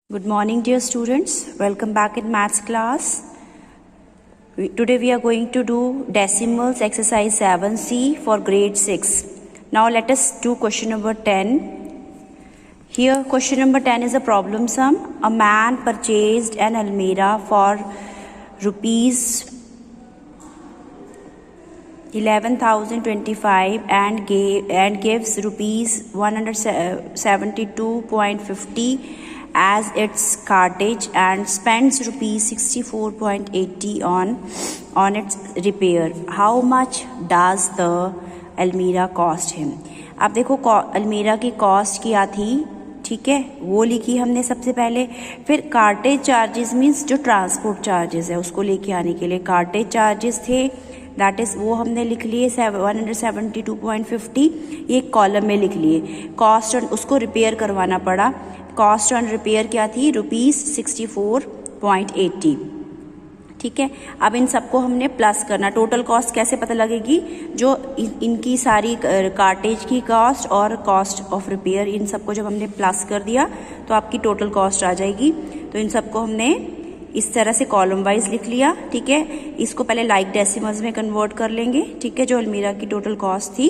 Good morning, dear students. Welcome back in maths class. Today we are going to do decimals exercise 7C for grade 6. Now let us do question number 10. Here question number 10 is a problem sum. A man purchased an almirah for rupees 11,025 and gives rupees 172.50 as its cartage and spends rupees 64.80 on its repair. How much does the almirah cost him? अब देखो अलमीरा की cost क्या थी, ठीक है, वो लिखी हमने सबसे पहले। फिर कार्टेज चार्जेस मीन्स जो ट्रांसपोर्ट चार्जेस है उसको लेके आने के लिए कार्टेज चार्जेस थे, दैट इज वो हमने लिख लिए 172.50, ये कॉलम में लिख लिए। कॉस्ट ऑन उसको रिपेयर करवाना पड़ा, कॉस्ट ऑन रिपेयर क्या थी, रुपीज 64.80, ठीक है। अब इन सबको हमने प्लस करना। टोटल कॉस्ट कैसे पता लगेगी, जो इनकी सारी कार्टेज की कॉस्ट और कॉस्ट ऑफ रिपेयर, इन सबको जब हमने प्लस कर दिया तो आपकी टोटल कॉस्ट आ जाएगी। तो इन सबको हमने इस तरह से कॉलम वाइज लिख लिया, ठीक है। इसको पहले लाइक डेसिमल्स में कन्वर्ट कर लेंगे, ठीक है, जो अलमीरा की टोटल कॉस्ट थी।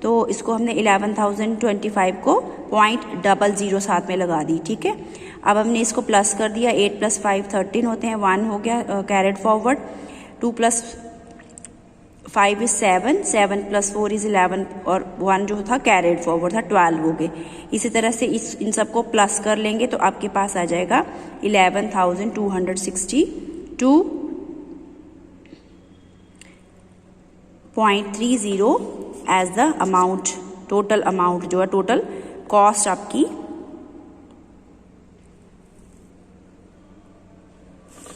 तो इसको हमने 11,025 को 0.00 साथ में लगा दी, ठीक है। अब हमने इसको प्लस कर दिया, 8 + 5 13 होते हैं, 1 हो गया कैरेट फॉरवर्ड, 2 + 5 is 7, 7 + 4 is 11 और 1 जो था कैरेट फॉरवर्ड था 12 हो गए। इसी तरह से इन सबको प्लस कर लेंगे तो आपके पास आ जाएगा 11,262.30 as the amount, total amount जो है, टोटल कॉस्ट आपकी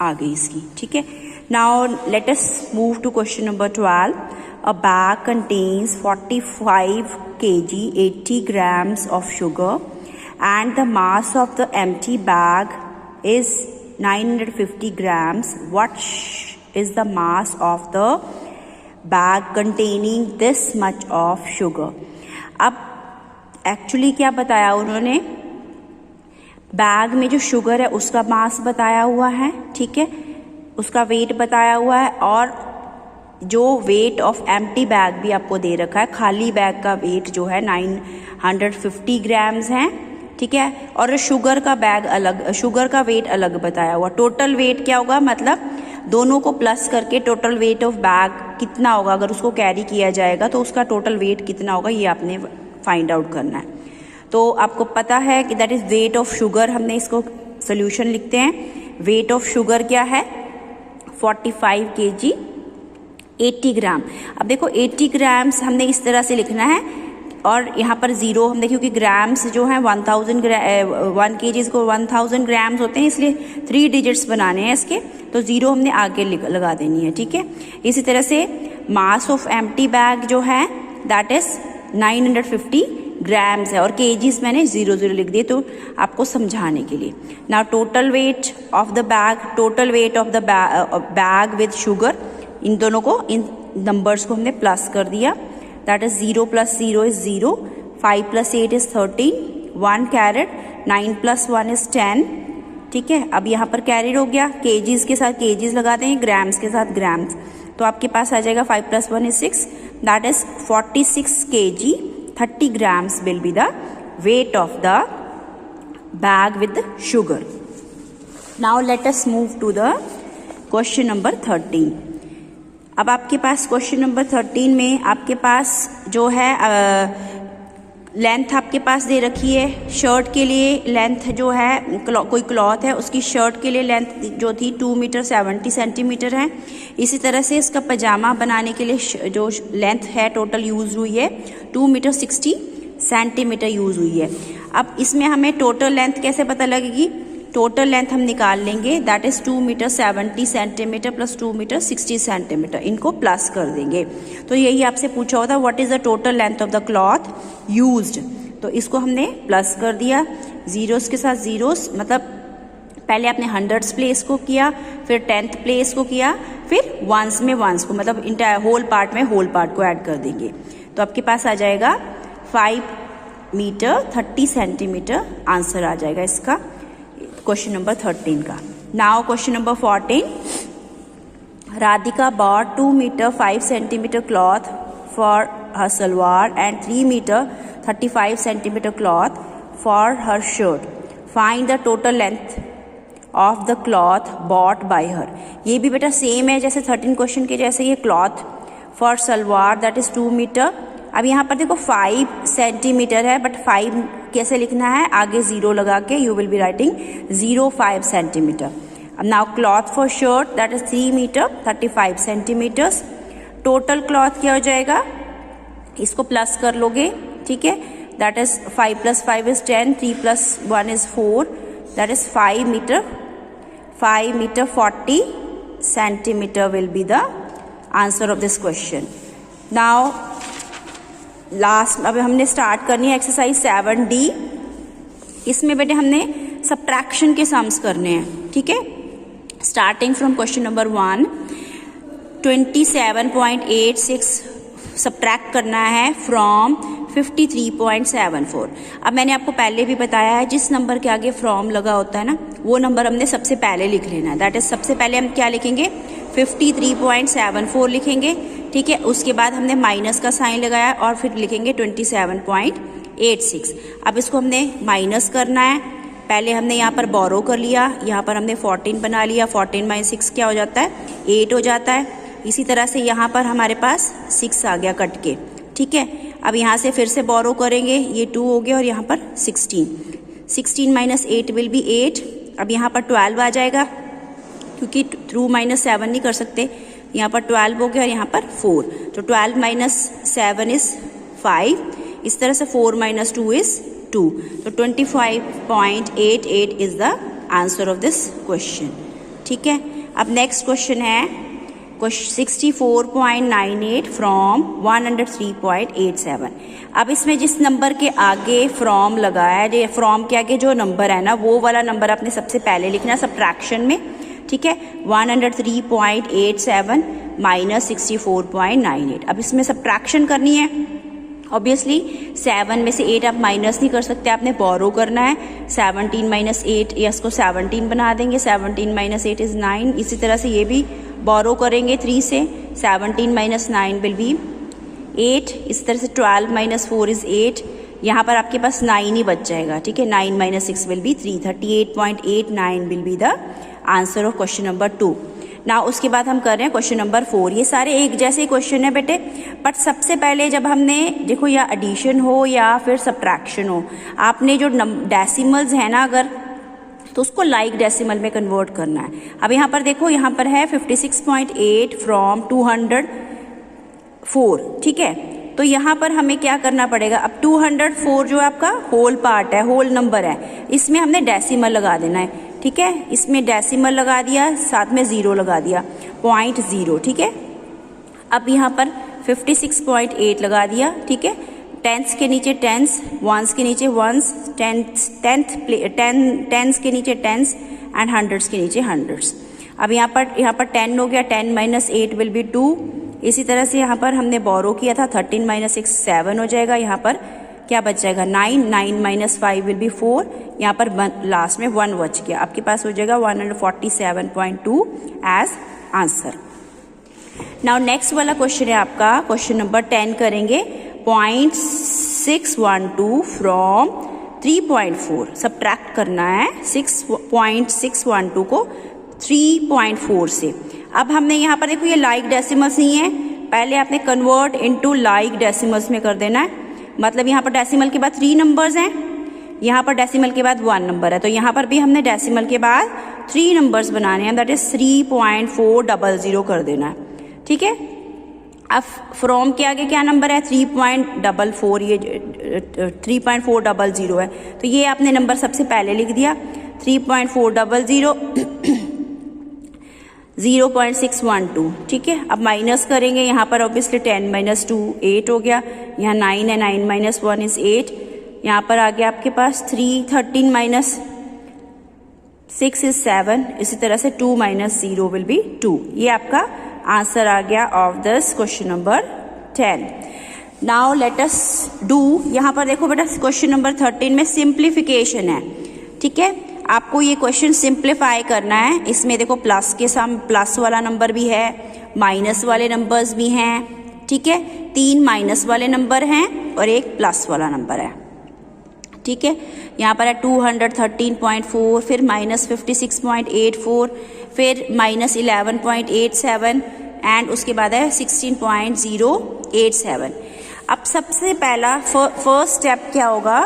आ गई इसकी, ठीक है। Now let us move to question number 12. A bag contains 45 kg 80 grams of sugar and the mass of the empty bag is 950 grams. What is the mass of the bag containing this much of sugar? अब actually क्या बताया उन्होंने, bag में जो sugar है उसका मास बताया हुआ है, ठीक है, उसका वेट बताया हुआ है, और जो वेट ऑफ एम्प्टी बैग भी आपको दे रखा है, खाली बैग का वेट जो है 950 ग्राम्स है, ठीक है। और शुगर का बैग अलग, शुगर का वेट अलग बताया हुआ। टोटल वेट क्या होगा, मतलब दोनों को प्लस करके टोटल वेट ऑफ बैग कितना होगा, अगर उसको कैरी किया जाएगा तो उसका टोटल वेट कितना होगा, ये आपने फाइंड आउट करना है। तो आपको पता है कि that is weight of sugar, हमने इसको सोल्यूशन लिखते हैं। वेट ऑफ शुगर क्या है, 45 kg 80 ग्राम। अब देखो 80 ग्राम्स हमने इस तरह से लिखना है, और यहाँ पर जीरो हमने, क्योंकि ग्राम्स जो है 1 kg को 1000 ग्राम्स होते हैं, इसलिए 3 डिजिट्स बनाने हैं इसके, तो जीरो हमने आगे लगा देनी है, ठीक है। इसी तरह से मास ऑफ एम्प्टी बैग जो है दैट इज 950 ग्राम्स है, और केजीज मैंने 00 लिख दिए तो आपको समझाने के लिए। Now total weight of the bag, total weight of the bag with sugar, in दोनों को, इन नंबर्स को हमने प्लस कर दिया, that is 0 + 0 is 0, 5 + 8 is 13, 1 carat, 9 + 1 is 10, ठीक है। अब यहाँ पर कैरेट हो गया, केजीज के साथ केजीज लगा देंगे, ग्राम्स के साथ ग्राम्स, तो आपके पास आ जाएगा 5 + 1 is 6, that is 46 kg 30 grams will be the weight of the bag with sugar. Now let us move to the question number 13. अब आपके पास क्वेश्चन नंबर 13 में आपके पास जो है लेंथ आपके पास दे रखी है। शर्ट के लिए लेंथ जो है, कोई क्लॉथ है उसकी शर्ट के लिए लेंथ जो थी 2 मीटर 70 सेंटीमीटर है। इसी तरह से इसका पजामा बनाने के लिए जो लेंथ है टोटल यूज हुई है 2 मीटर 60 सेंटीमीटर यूज हुई है। अब इसमें हमें टोटल लेंथ कैसे पता लगेगी, टोटल लेंथ हम निकाल लेंगे, that is 2 metre 70 centimetre plus 2 metre 60 centimetre, इनको प्लस कर देंगे। तो यही आपसे पूछा होता है what is the total length of the cloth used, तो इसको हमने प्लस कर दिया, जीरोस के साथ जीरोस, मतलब पहले आपने हंड्रेड्स प्लेस को किया, फिर 10th प्लेस को किया, फिर वंस में वंस को, मतलब इंटायर होल पार्ट में होल पार्ट को ऐड कर देंगे। तो आपके पास आ जाएगा 5 मीटर 30 सेंटीमीटर आंसर आ जाएगा इसका। क्वेश्चन नंबर 13 का। Now question number 14, Radhika bought 2 meter 5 centimeter cloth for her salwar and 3 meter 35 centimeter cloth for her shirt. Find the total length of the cloth bought by her. ये भी बेटा same है जैसे 13 question के जैसे, ये cloth for salwar that is 2 metre. अब यहाँ पर देखो 5 सेंटीमीटर है, बट 5 कैसे लिखना है, आगे 0 लगा के you will be writing 0.5 centimetre. अब now cloth for shirt that is 3 metre 35 centimetres. Total cloth क्या हो जाएगा, इसको प्लस कर लोगे, ठीक है, that is 5 + 5 is 10, 3 + 1 is 4, that is 5 metre 40 centimetre will be the answer of this question. Now last अब हमने स्टार्ट करनी है एक्सरसाइज 7D। इसमें बेटे हमने सब्ट्रैक्शन के सम्स करने हैं, ठीक है। Starting from question number 1, 27.86 subtract करना है फ्रॉम 53.74। अब मैंने आपको पहले भी बताया है, जिस नंबर के आगे फ्रॉम लगा होता है ना, वो नंबर हमने सबसे पहले लिख लेना है। दैट इज सबसे पहले हम क्या लिखेंगे, 53.74 लिखेंगे, ठीक है। उसके बाद हमने माइनस का साइन लगाया और फिर लिखेंगे 27.86। अब इसको हमने माइनस करना है, पहले हमने यहाँ पर बोरो कर लिया, यहाँ पर हमने 14 बना लिया, 14 - 6 क्या हो जाता है, 8 हो जाता है। इसी तरह से यहाँ पर हमारे पास 6 आ गया कट के, ठीक है। अब यहाँ से फिर से बोरो करेंगे, ये 2 हो गया और यहाँ पर 16 - 8 विल बी 8। अब यहाँ पर 12 आ जाएगा, क्योंकि थ्रू -7 नहीं कर सकते, यहाँ पर 12 हो गया और यहाँ पर 4, तो 12 - 7 इज 5। इस तरह से 4 - 2 इज 2, तो 25.88 is the answer of this question, ठीक है। अब नेक्स्ट क्वेश्चन है 64.98 फ्रॉम 103.87। अब इसमें जिस नंबर के आगे फ्रॉम लगाया है, फ्रॉम के आगे जो नंबर है ना, वो वाला नंबर आपने सबसे पहले लिखना है सब्ट्रैक्शन में, ठीक है। 103.87 - 64.98। अब इसमें सब्ट्रैक्शन करनी है, ऑब्वियसली 7 में से 8 आप माइनस नहीं कर सकते, आपने बोरो करना है। 17 - 8, या इसको 17 बना देंगे, 17 - 8 इज 9। इसी तरह से ये भी बोरो करेंगे 3 से, 17 - 9 विल बी 8। इसी तरह से 12 - 4 इज 8, यहाँ पर आपके पास 9 ही बच जाएगा, ठीक है। 9 - 6 will be 3, 38.89 will be the answer of question number 2। ना उसके बाद हम कर रहे हैं क्वेश्चन नंबर 4। ये सारे एक जैसे ही क्वेश्चन है बेटे, बट सबसे पहले जब हमने देखो, या एडिशन हो या फिर सब्ट्रैक्शन हो, आपने जो डेसिमल्स है ना अगर, तो उसको लाइक डेसिमल में कन्वर्ट करना है। अब यहाँ पर देखो, यहाँ पर है 56.8 फ्रॉम 204, ठीक है। तो यहाँ पर हमें क्या करना पड़ेगा, अब 204 जो आपका होल पार्ट है, होल नंबर है, इसमें हमने डेसिमल लगा देना है, ठीक है। इसमें डेसिमल लगा दिया, साथ में 0 लगा दिया, 0.0, ठीक है। अब यहाँ पर 56.8 लगा दिया, ठीक है। टेंस के नीचे टेंस, वंस के नीचे वंस, टेंस के नीचे टेंस एंड हंड्रेड्स के नीचे हंड्रेड्स। अब यहाँ पर 10 हो गया, 10 - 8 विल बी 2। इसी तरह से यहाँ पर हमने बोरो किया था, 13 - 6 7 हो जाएगा। यहाँ पर क्या बच जाएगा, 9 - 5 विल बी 4। यहाँ पर लास्ट में 1 बच गया, आपके पास हो जाएगा 147.2 एज आंसर। नाउ नेक्स्ट वाला क्वेश्चन है आपका क्वेश्चन नंबर 10 करेंगे। 0.612 फ्रॉम 3.4 सब्ट्रैक्ट करना है 6.612 को 3.4 से। अब हमने यहाँ पर देखो, ये लाइक डेसिमल्स नहीं है, पहले आपने कन्वर्ट इनटू लाइक डेसिमल्स में कर देना है। मतलब यहाँ पर डेसिमल के बाद 3 नंबर्स हैं, यहाँ पर डेसिमल के बाद 1 नंबर है, तो यहाँ पर भी हमने डेसिमल के बाद 3 नंबर्स बनाने हैं, दैट इज 3.400 कर देना है, ठीक है। अब फ्रॉम के आगे क्या नंबर है, 3.44, ये 3.400 है, तो ये आपने नंबर सबसे पहले लिख दिया, 3.400 0.612, ठीक है। अब माइनस करेंगे, यहाँ पर ऑब्वियसली 10 - 2 8 हो गया, यहाँ 9 है, 9 - 1 इज 8। यहाँ पर आ गया आपके पास 13 - 6 इज 7। इसी तरह से 2 - 0 विल बी 2। ये आपका आंसर आ गया of this question number 10। Now let us do, यहाँ पर देखो बेटा क्वेश्चन नंबर 13 में सिंप्लीफिकेशन है, ठीक है। आपको ये क्वेश्चन सिंप्लीफाई करना है। इसमें देखो प्लस के साथ प्लस वाला नंबर भी है, माइनस वाले नंबर्स भी हैं, ठीक है। 3 माइनस वाले नंबर हैं और एक प्लस वाला नंबर है, ठीक है। यहाँ पर है 213.4, फिर माइनस 56.84, फिर माइनस 11.87 एंड उसके बाद है 16.087। अब सबसे पहला फर्स्ट स्टेप क्या होगा,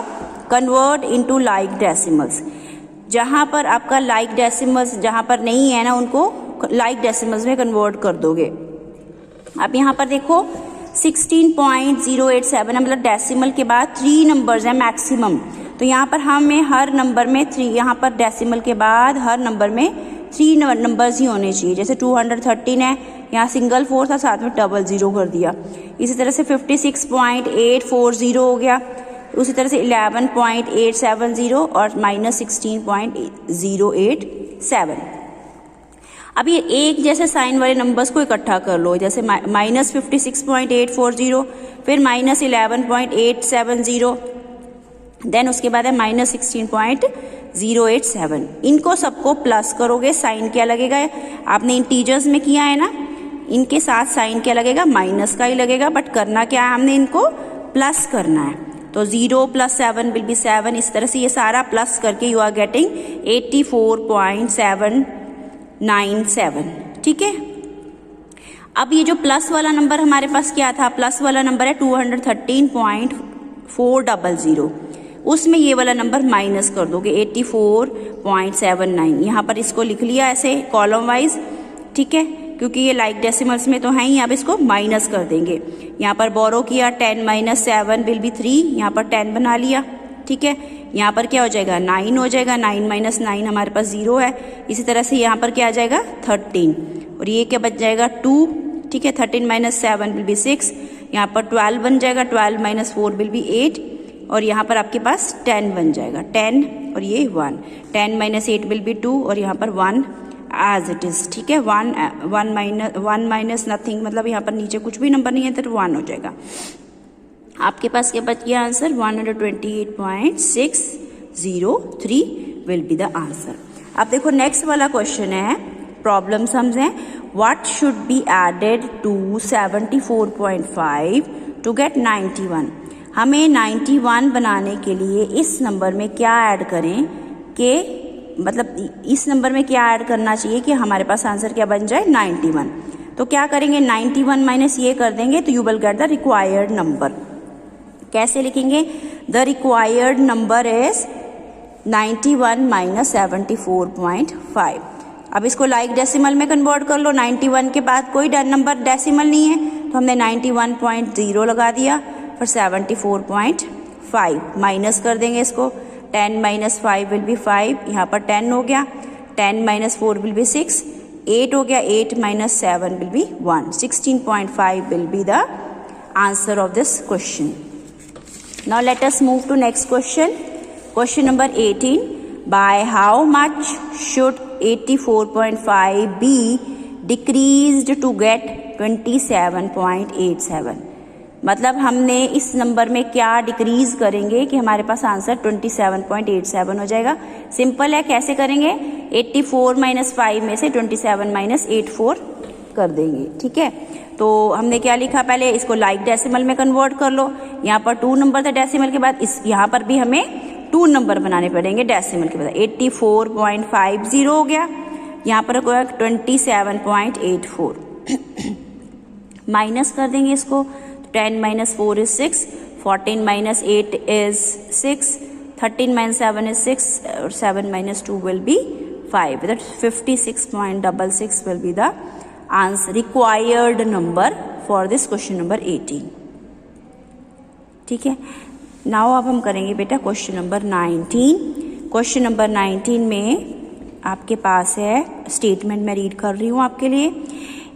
कन्वर्ट इनटू लाइक डेसिमल्स। जहाँ पर आपका लाइक डेसिमल्स जहाँ पर नहीं है ना, उनको लाइक डेसिमल्स में कन्वर्ट कर दोगे। अब यहाँ पर देखो 16.087 है, मतलब डेसिमल के बाद 3 नंबर्स हैं मैक्सिमम। तो यहाँ पर हमें हर नंबर में 3, यहाँ पर डेसिमल के बाद हर नंबर में 3 नंबर्स ही होने चाहिए। जैसे 213 है, यहाँ सिंगल 4 था, साथ में डबल 0 कर दिया। इसी तरह से 56.840 हो गया, उसी तरह से 11.870 और माइनस 16.087। अब ये एक जैसे साइन वाले नंबर्स को इकट्ठा कर लो, जैसे माइनस 56.840, फिर माइनस 11.870, देन उसके बाद है माइनस 16.087। इनको सबको प्लस करोगे, साइन क्या लगेगा, आपने इंटीजर्स में किया है ना, इनके साथ साइन क्या लगेगा, माइनस का ही लगेगा, बट करना क्या है, हमने इनको प्लस करना है। तो 0 + 7 विल बी 7। इस तरह से ये सारा प्लस करके यू आर गेटिंग 84.797, ठीक है। अब ये जो प्लस वाला नंबर हमारे पास क्या था, प्लस वाला नंबर है 213.400, उसमें ये वाला नंबर माइनस कर दोगे 84.79। यहाँ पर इसको लिख लिया ऐसे कॉलम वाइज, ठीक है, क्योंकि ये लाइक डेसिमल्स में तो है ही। अब इसको माइनस कर देंगे। यहाँ पर बोरो किया 10 - 7 विल बी 3, यहाँ पर 10 बना लिया, ठीक है। यहाँ पर क्या हो जाएगा, 9 हो जाएगा, 9 - 9 हमारे पास 0 है। इसी तरह से यहाँ पर क्या आ जाएगा 13, और ये क्या बच जाएगा 2, ठीक है। 13 - 7 विल बी 6, यहाँ पर 12 बन जाएगा, 12 - 4 विल बी 8, और यहाँ पर आपके पास 10 बन जाएगा, 10 और ये 1, 10 - 8 विल बी 2, और यहाँ पर 1 एज इट इज, ठीक है। 1 माइनस नथिंग, मतलब यहाँ पर नीचे कुछ भी नंबर नहीं है तो 1 हो जाएगा। आपके पास क्या बच गया answer, 128.603 will be the answer. अब देखो नेक्स्ट वाला क्वेश्चन है, प्रॉब्लम सम्स है। What should be added to 74.5 to get 91। हमें 91 बनाने के लिए इस नंबर में क्या ऐड करें कि मतलब इस नंबर में क्या ऐड करना चाहिए कि हमारे पास आंसर क्या बन जाए 91। तो क्या करेंगे, 91 माइनस ये कर देंगे तो you will get the required number. कैसे लिखेंगे, द रिक्वायर्ड नंबर इज 91 - 74.5। अब इसको लाइक डेसिमल में कन्वर्ट कर लो। 91 के बाद कोई नंबर डेसिमल नहीं है तो हमने 91.0 लगा दिया, फिर 74.5 माइनस कर देंगे इसको। 10 - 5 विल बी 5, यहाँ पर 10 हो गया, 10 - 4 विल बी 6, 8 हो गया, 8 - 7 will be 1, 16.5 will be the answer of this question. Now let us move to next question, question number 18। By how much should 84.5 be decreased to get 27.87। मतलब हमने इस नंबर में क्या डिक्रीज करेंगे कि हमारे पास आंसर 27.87 हो जाएगा। सिंपल है, कैसे करेंगे, 84 - 5 में से 27 - 84 कर देंगे, ठीक है। तो हमने क्या लिखा, पहले इसको लाइक डेसिमल में कन्वर्ट कर लो। यहाँ पर 2 नंबर था डेसिमल के बाद, इस यहाँ पर भी हमें 2 नंबर बनाने पड़ेंगे डेसिमल के बाद। 84.50 हो गया, यहाँ पर 27.84 माइनस कर देंगे इसको। 10 - 4 is 6, 14 - 8 is 6, 13 - 7 is 6, or 7 - 2 will be 5. That 56.66 will be the answer, required number for this question number 18. ठीक है। नाउ अब हम करेंगे बेटा क्वेश्चन नंबर 19। क्वेश्चन नंबर 19 में आपके पास है स्टेटमेंट, मैं रीड कर रही हूँ आपके लिए।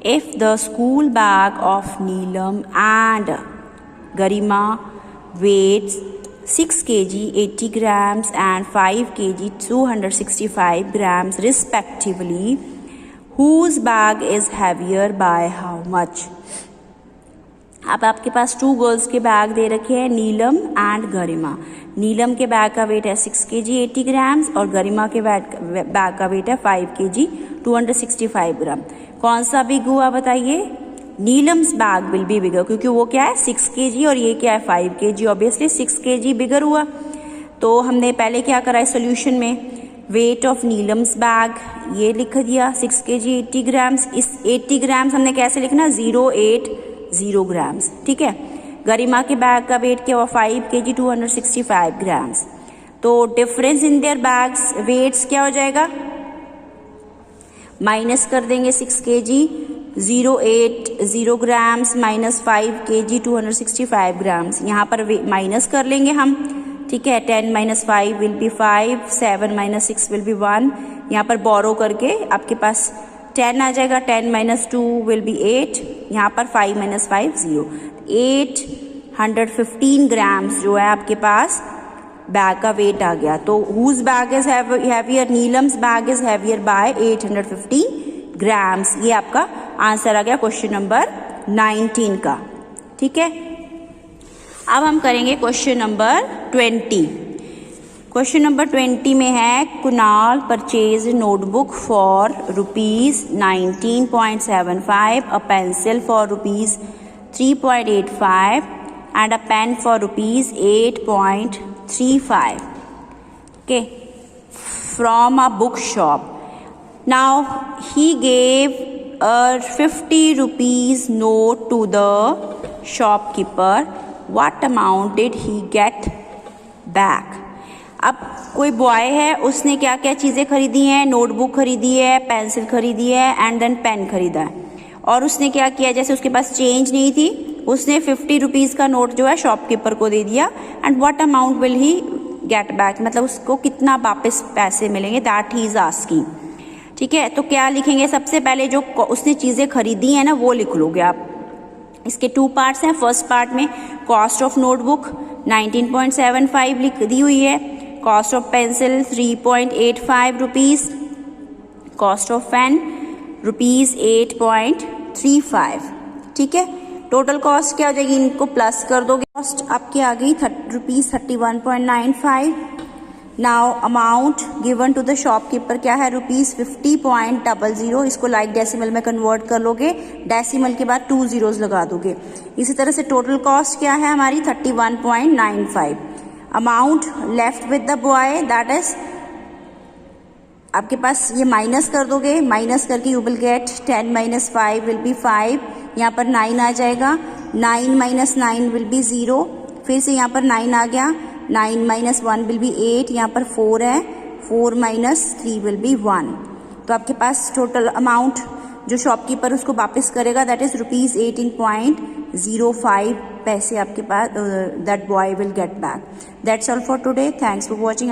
If the school bag of Neelam and Garima weighs 6 kg 80 grams and 5 kg 265 grams respectively, whose bag is heavier by how much? अब आपके पास 2 गर्ल्स के बैग दे रखे हैं, नीलम एंड गरिमा। नीलम के बैग का वेट है 6 kg 80 ग्राम्स और गरिमा के बैग का वेट है 5 kg 265 ग्राम। कौन सा बिग हुआ बताइए? Neelam's bag will be bigger, क्योंकि वो क्या है 6 kg और ये क्या है 5 kg, ऑब्वियसली 6 kg बिगर हुआ। तो हमने पहले क्या करा है सोल्यूशन में, वेट ऑफ नीलम्स बैग ये लिख दिया 6 kg 80 ग्राम्स। इस 80 ग्राम्स हमने कैसे लिखना, 080 ग्राम्स, ठीक है। गरिमा के बैग का वेट क्या हुआ 5 kg 265 ग्राम्स। तो difference in their bags weights क्या हो जाएगा, माइनस कर देंगे 6 kg 080 grams minus 5 kg 265 grams. यहाँ पर माइनस कर लेंगे हम, ठीक है। 10 - 5 विल बी 5, 7 - 6 विल बी 1। यहाँ पर बोरो करके आपके पास 10 आ जाएगा, 10 - 2 विल बी 8, यहाँ पर 5 - 5 0। 815 ग्राम्स जो है आपके पास बैग का वेट आ गया। तो whose bag is heavier, Neelam's bag is heavier by 815 grams. ये आपका आंसर आ गया क्वेश्चन नंबर 19 का, ठीक है। अब हम करेंगे क्वेश्चन नंबर 20। क्वेश्चन नंबर 20 में है, Kunal purchase notebook for ₹19.75, a pencil for ₹3.85 and a pen for ₹8.35, okay, from a bookshop. Now he gave a 50 rupees note to the shopkeeper. What amount did he get back? अब कोई boy है, उसने क्या क्या चीज़ें खरीदी हैं, नोटबुक खरीदी है, पेंसिल खरीदी है एंड देन पेन खरीदा है। और उसने क्या किया, जैसे उसके पास चेंज नहीं थी, उसने 50 रुपीज़ का नोट जो है शॉपकीपर को दे दिया। And what amount will he get back, मतलब उसको कितना वापस पैसे मिलेंगे, दैट ही इज आस्किंग, ठीक है। तो क्या लिखेंगे, सबसे पहले जो उसने चीज़ें खरीदी हैं ना वो लिख लोगे आप। इसके 2 पार्ट्स हैं। फर्स्ट पार्ट में कॉस्ट ऑफ नोटबुक 19.75 लिख दी हुई है, cost of pencil 3.85 rupees, cost of pen ₹8.35, ठीक है। टोटल कॉस्ट क्या हो जाएगी, इनको प्लस कर दोगे, कॉस्ट आपकी आ गई ₹31.95। Now amount given to the shopkeeper क्या है, ₹50.00। इसको लाइक डेसिमल में कन्वर्ट कर लोगे, डेसिमल के बाद 2 zeros लगा दोगे। इसी तरह से टोटल कॉस्ट क्या है हमारी 31.95। Amount left with the boy, that is आपके पास ये माइनस कर दोगे, माइनस करके you will get 10 - 5 will be 5, यहाँ पर 9 आ जाएगा, 9 - 9 विल बी 0, फिर से यहाँ पर 9 आ गया, 9 - 1 विल बी 8, यहाँ पर 4 है, 4 - 3 विल बी 1। तो आपके पास टोटल अमाउंट जो शॉपकीपर उसको वापस करेगा दैट इज ₹18.05 पैसे आपके पास that boy will get back. That's all for today, thanks for watching.